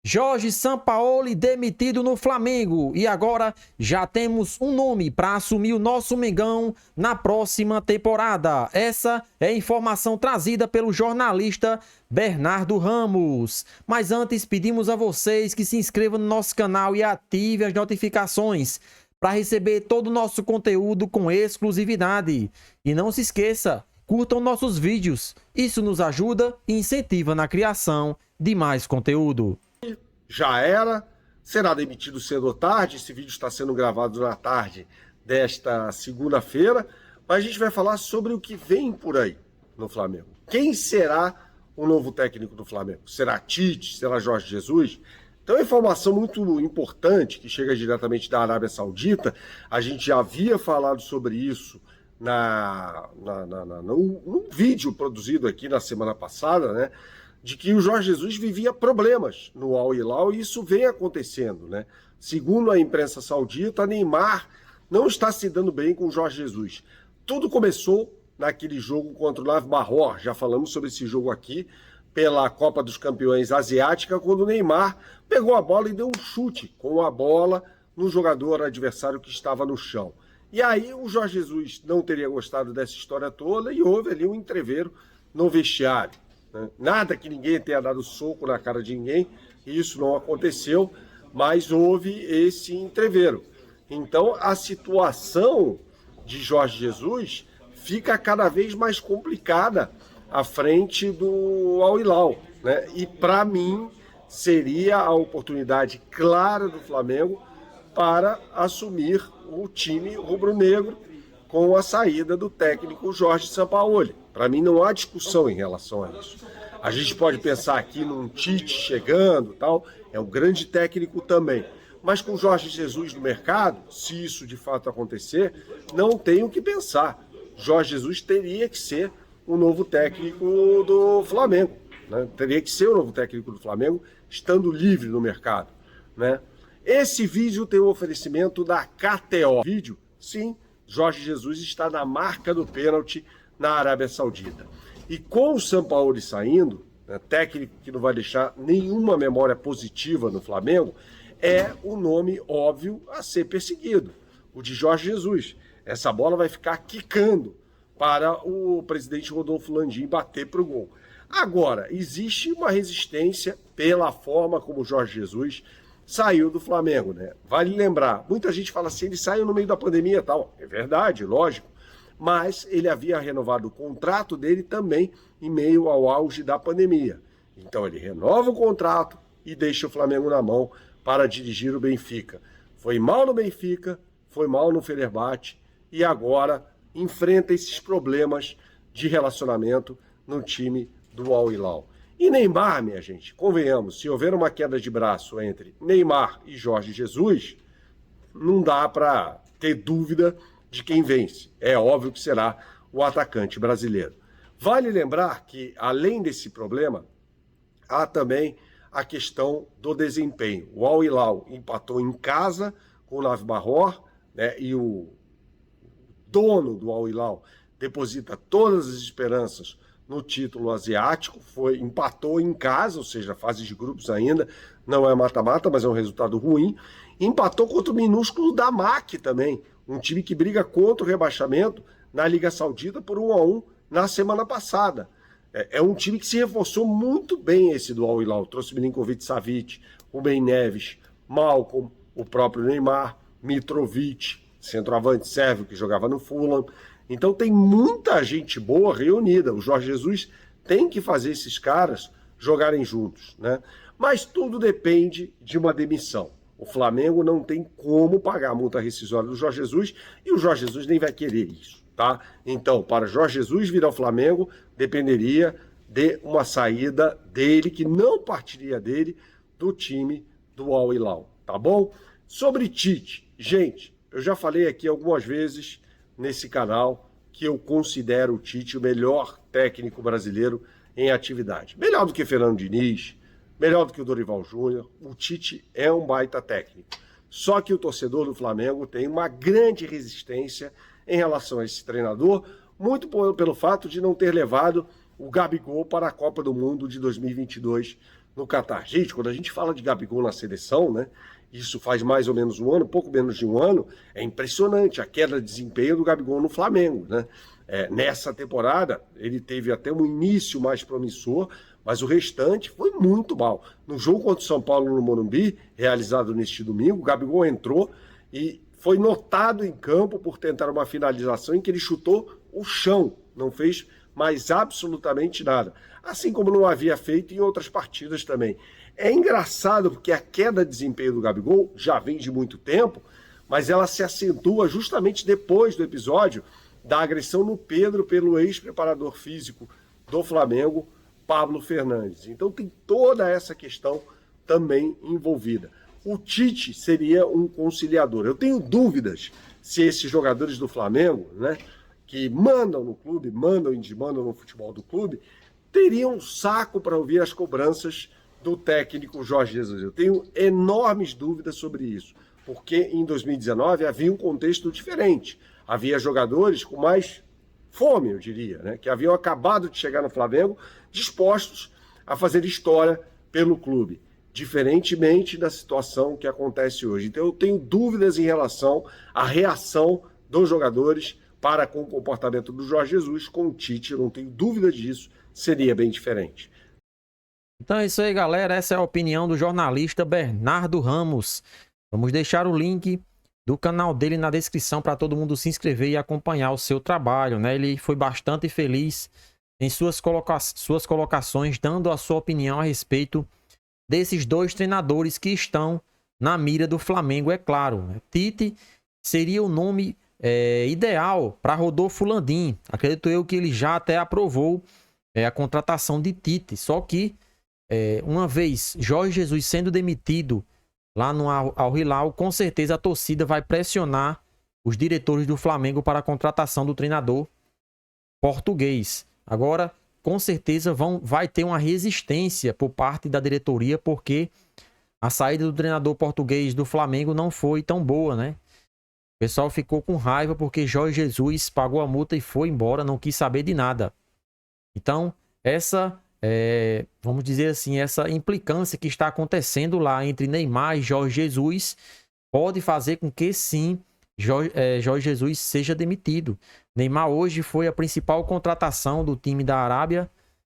Jorge Sampaoli demitido no Flamengo e agora já temos um nome para assumir o nosso Mengão na próxima temporada. Essa é a informação trazida pelo jornalista Bernardo Ramos. Mas antes pedimos a vocês que se inscrevam no nosso canal e ativem as notificações para receber todo o nosso conteúdo com exclusividade. E não se esqueça, curtam nossos vídeos, isso nos ajuda e incentiva na criação de mais conteúdo. Já era, será demitido cedo ou tarde, esse vídeo está sendo gravado na tarde desta segunda-feira, mas a gente vai falar sobre o que vem por aí no Flamengo. Quem será o novo técnico do Flamengo? Será Tite? Será Jorge Jesus? Então é uma informação muito importante que chega diretamente da Arábia Saudita. A gente já havia falado sobre isso num vídeo produzido aqui na semana passada, né? De que o Jorge Jesus vivia problemas no Al Hilal e isso vem acontecendo, né? Segundo a imprensa saudita, Neymar não está se dando bem com o Jorge Jesus. Tudo começou naquele jogo contra o Nave Bahor, já falamos sobre esse jogo aqui, pela Copa dos Campeões Asiática, quando o Neymar pegou a bola e deu um chute com a bola no jogador adversário que estava no chão. E aí o Jorge Jesus não teria gostado dessa história toda e houve ali um entrevero no vestiário. Nada que ninguém tenha dado soco na cara de ninguém, isso não aconteceu, mas houve esse entrevero. Então a situação de Jorge Jesus fica cada vez mais complicada à frente do Al Hilal, né? E para mim seria a oportunidade clara do Flamengo para assumir o time rubro-negro com a saída do técnico Jorge Sampaoli. Para mim não há discussão em relação a isso. A gente pode pensar aqui num Tite chegando, tal, é um grande técnico também. Mas com Jorge Jesus no mercado, se isso de fato acontecer, não tem o que pensar. Jorge Jesus teria que ser o novo técnico do Flamengo, né? Teria que ser o novo técnico do Flamengo, estando livre no mercado, né? Esse vídeo tem um oferecimento da KTO. Vídeo, sim, Jorge Jesus está na marca do pênalti na Arábia Saudita. E com o Sampaoli saindo, né, técnico que não vai deixar nenhuma memória positiva no Flamengo, é o nome óbvio a ser perseguido, o de Jorge Jesus. Essa bola vai ficar quicando para o presidente Rodolfo Landim bater para o gol. Agora, existe uma resistência pela forma como o Jorge Jesus saiu do Flamengo, né? Vale lembrar, muita gente fala assim, ele saiu no meio da pandemia e tal. É verdade, lógico. Mas ele havia renovado o contrato dele também em meio ao auge da pandemia. Então ele renova o contrato e deixa o Flamengo na mão para dirigir o Benfica. Foi mal no Benfica, foi mal no Fenerbahçe e agora enfrenta esses problemas de relacionamento no time do Al Hilal. E Neymar, minha gente, convenhamos, se houver uma queda de braço entre Neymar e Jorge Jesus, não dá para ter dúvida de quem vence. É óbvio que será o atacante brasileiro. Vale lembrar que, além desse problema, há também a questão do desempenho. O Al Hilal empatou em casa com o Nave Bahor, né, e o dono do Al Hilal deposita todas as esperanças no título asiático, empatou em casa, ou seja, fase de grupos ainda, não é mata-mata, mas é um resultado ruim. Empatou contra o minúsculo Damak também, um time que briga contra o rebaixamento na Liga Saudita por 1-1 na semana passada. É um time que se reforçou muito bem esse do Al Hilal. Trouxe Milinkovic-Savic, Rubem Neves, Malcom, o próprio Neymar, Mitrovic, centroavante sérvio que jogava no Fulham. Então tem muita gente boa reunida. O Jorge Jesus tem que fazer esses caras jogarem juntos, né? Mas tudo depende de uma demissão. O Flamengo não tem como pagar a multa rescisória do Jorge Jesus e o Jorge Jesus nem vai querer isso, tá? Então, para Jorge Jesus vir ao Flamengo, dependeria de uma saída dele, que não partiria dele, do time do Al Hilal, tá bom? Sobre Tite, gente, eu já falei aqui algumas vezes nesse canal que eu considero o Tite o melhor técnico brasileiro em atividade. Melhor do que Fernando Diniz, melhor do que o Dorival Júnior. O Tite é um baita técnico. Só que o torcedor do Flamengo tem uma grande resistência em relação a esse treinador, muito pelo fato de não ter levado o Gabigol para a Copa do Mundo de 2022 no Catar. Gente, quando a gente fala de Gabigol na seleção, né? Isso faz mais ou menos um ano, pouco menos de um ano, é impressionante a queda de desempenho do Gabigol no Flamengo, né? Nessa temporada, ele teve até um início mais promissor, mas o restante foi muito mal. No jogo contra o São Paulo no Morumbi, realizado neste domingo, o Gabigol entrou e foi notado em campo por tentar uma finalização em que ele chutou o chão, não fez mais absolutamente nada. Assim como não havia feito em outras partidas também. É engraçado porque a queda de desempenho do Gabigol já vem de muito tempo, mas ela se acentua justamente depois do episódio da agressão no Pedro pelo ex-preparador físico do Flamengo, Pablo Fernandes. Então tem toda essa questão também envolvida. O Tite seria um conciliador. Eu tenho dúvidas se esses jogadores do Flamengo, né, que mandam no clube, mandam e desmandam no futebol do clube, teriam um saco para ouvir as cobranças do técnico Jorge Jesus. Eu tenho enormes dúvidas sobre isso, porque em 2019 havia um contexto diferente. Havia jogadores com mais fome, eu diria, né, que haviam acabado de chegar no Flamengo, dispostos a fazer história pelo clube, diferentemente da situação que acontece hoje. Então eu tenho dúvidas em relação à reação dos jogadores para com o comportamento do Jorge Jesus. Com o Tite, eu não tenho dúvida disso, seria bem diferente. Então é isso aí, galera. Essa é a opinião do jornalista Bernardo Ramos. Vamos deixar o link do canal dele na descrição para todo mundo se inscrever e acompanhar o seu trabalho, né? Ele foi bastante feliz em suas colocações, dando a sua opinião a respeito desses dois treinadores que estão na mira do Flamengo, é claro, né? Tite seria o nome ideal para Rodolfo Landim. Acredito eu que ele já até aprovou a contratação de Tite. Só que, uma vez Jorge Jesus sendo demitido lá no Al Hilal, com certeza a torcida vai pressionar os diretores do Flamengo para a contratação do treinador português. Agora, com certeza vai ter uma resistência por parte da diretoria, porque a saída do treinador português do Flamengo não foi tão boa, né? O pessoal ficou com raiva porque Jorge Jesus pagou a multa e foi embora, não quis saber de nada. Então, vamos dizer assim, essa implicância que está acontecendo lá entre Neymar e Jorge Jesus pode fazer com que sim, Jorge Jesus seja demitido. Neymar hoje foi a principal contratação do time da Arábia,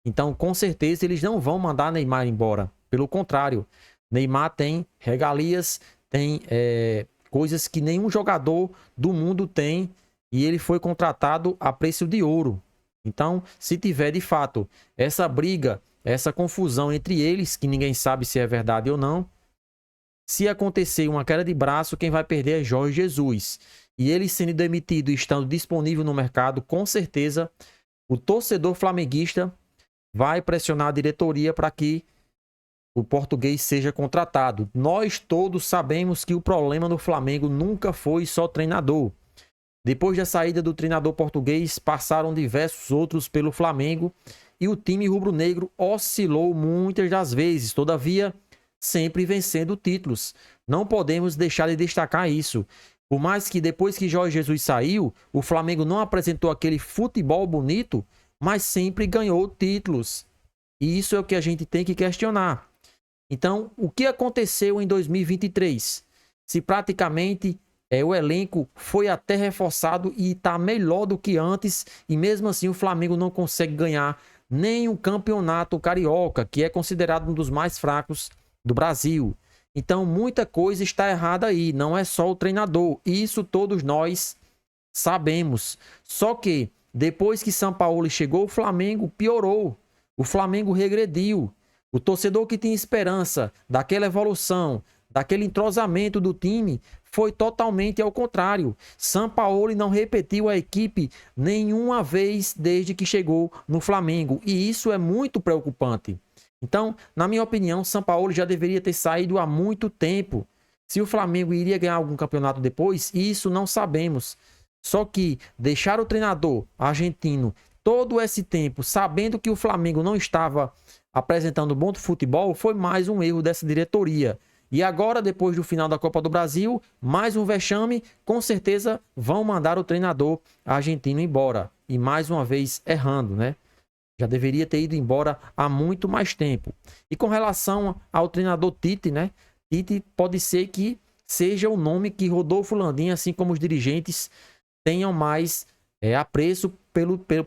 então com certeza eles não vão mandar Neymar embora. Pelo contrário, Neymar tem regalias, tem coisas que nenhum jogador do mundo tem, e ele foi contratado a preço de ouro. Então, se tiver de fato essa briga, essa confusão entre eles, que ninguém sabe se é verdade ou não, se acontecer uma queda de braço, quem vai perder é Jorge Jesus. E ele sendo demitido e estando disponível no mercado, com certeza o torcedor flamenguista vai pressionar a diretoria para que o português seja contratado. Nós todos sabemos que o problema no Flamengo nunca foi só treinador. Depois da saída do treinador português, passaram diversos outros pelo Flamengo e o time rubro-negro oscilou muitas das vezes, todavia sempre vencendo títulos. Não podemos deixar de destacar isso. Por mais que depois que Jorge Jesus saiu, o Flamengo não apresentou aquele futebol bonito, mas sempre ganhou títulos. E isso é o que a gente tem que questionar. Então, o que aconteceu em 2023? Se praticamente o elenco foi até reforçado e está melhor do que antes, e mesmo assim o Flamengo não consegue ganhar nem o campeonato carioca, que é considerado um dos mais fracos do Brasil. Então, muita coisa está errada aí, não é só o treinador. Isso todos nós sabemos. Só que, depois que Sampaoli chegou, o Flamengo piorou. O Flamengo regrediu. O torcedor que tinha esperança daquela evolução, daquele entrosamento do time, foi totalmente ao contrário. Sampaoli não repetiu a equipe nenhuma vez desde que chegou no Flamengo. E isso é muito preocupante. Então, na minha opinião, Sampaoli já deveria ter saído há muito tempo. Se o Flamengo iria ganhar algum campeonato depois, isso não sabemos. Só que deixar o treinador argentino todo esse tempo, sabendo que o Flamengo não estava apresentando bom futebol, foi mais um erro dessa diretoria. E agora, depois do final da Copa do Brasil, mais um vexame, com certeza vão mandar o treinador argentino embora. E mais uma vez errando, né? Já deveria ter ido embora há muito mais tempo. E com relação ao treinador Tite, né? Tite pode ser que seja o nome que Rodolfo Landim, assim como os dirigentes, tenham mais apreço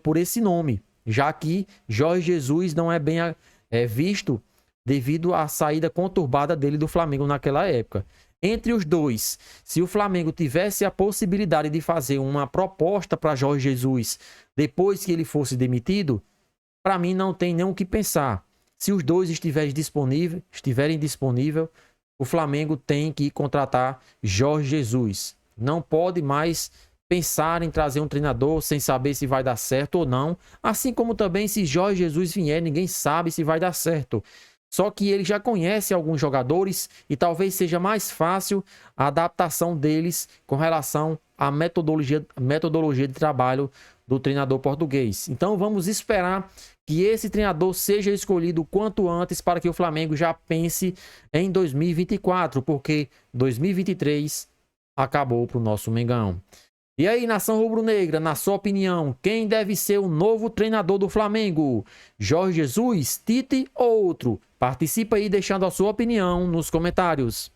por esse nome, já que Jorge Jesus não é bem visto devido à saída conturbada dele do Flamengo naquela época. Entre os dois, se o Flamengo tivesse a possibilidade de fazer uma proposta para Jorge Jesus depois que ele fosse demitido, para mim não tem nem o que pensar. Se os dois estiverem disponíveis, o Flamengo tem que contratar Jorge Jesus. Não pode mais pensar em trazer um treinador sem saber se vai dar certo ou não. Assim como também se Jorge Jesus vier, ninguém sabe se vai dar certo. Só que ele já conhece alguns jogadores e talvez seja mais fácil a adaptação deles com relação à metodologia de trabalho do treinador português. Então vamos esperar que esse treinador seja escolhido o quanto antes para que o Flamengo já pense em 2024, porque 2023 acabou para o nosso Mengão. E aí, nação rubro-negra, na sua opinião, quem deve ser o novo treinador do Flamengo? Jorge Jesus, Tite ou outro? Participa aí deixando a sua opinião nos comentários.